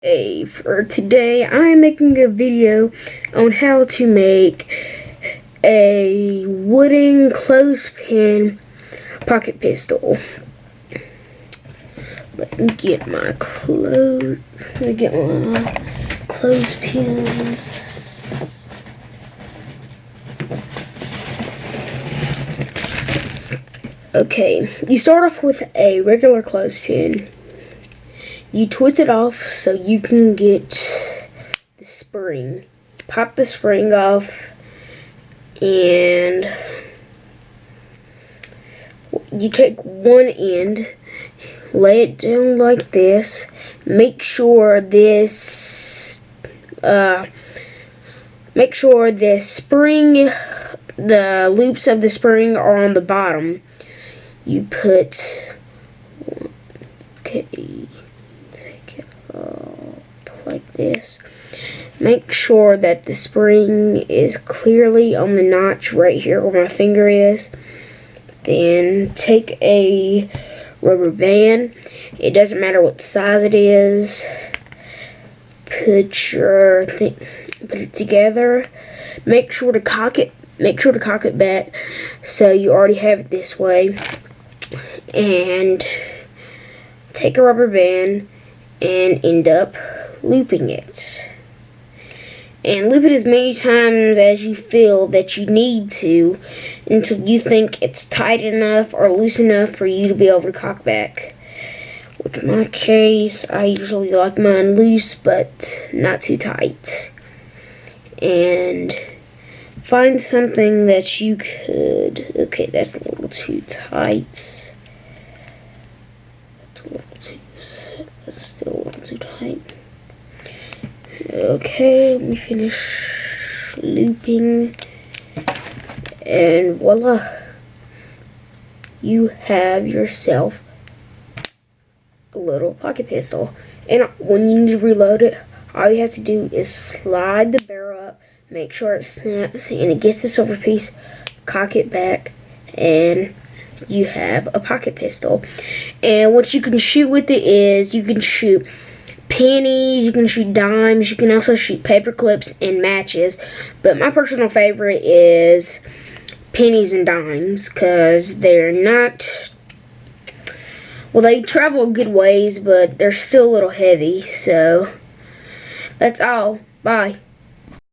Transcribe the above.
Hey, for today I'm making a video on how to make a wooden clothespin pocket pistol. Let me get my clothespins. Okay, you start off with a regular clothespin. You twist it off so you can get the spring. Pop the spring off and you take one end, lay it down like this. Make sure this spring, the loops of the spring are on the bottom. You put, okay, take it up like this. Make sure that the spring is clearly on the notch right here where my finger is. Then take a rubber band. It doesn't matter what size it is. Put it together. Make sure to cock it back so you already have it this way. And take a rubber band and end up looping it. And loop it as many times as you feel that you need to until you think it's tight enough or loose enough for you to be able to cock back. Which in my case, I usually like mine loose but not too tight. And find something that you could, okay, that's a little too tight. That's still a little too tight. Okay, let me finish looping, and voila, you have yourself a little pocket pistol. And when you need to reload it, all you have to do is slide the barrel up, make sure it snaps and it gets the silver piece, cock it back, and you have a pocket pistol. And what you can shoot with it is you can shoot pennies, you can shoot dimes, you can also shoot paper clips and matches. But my personal favorite is pennies and dimes because they're not, well, they travel a good ways, but they're still a little heavy. So that's all. Bye.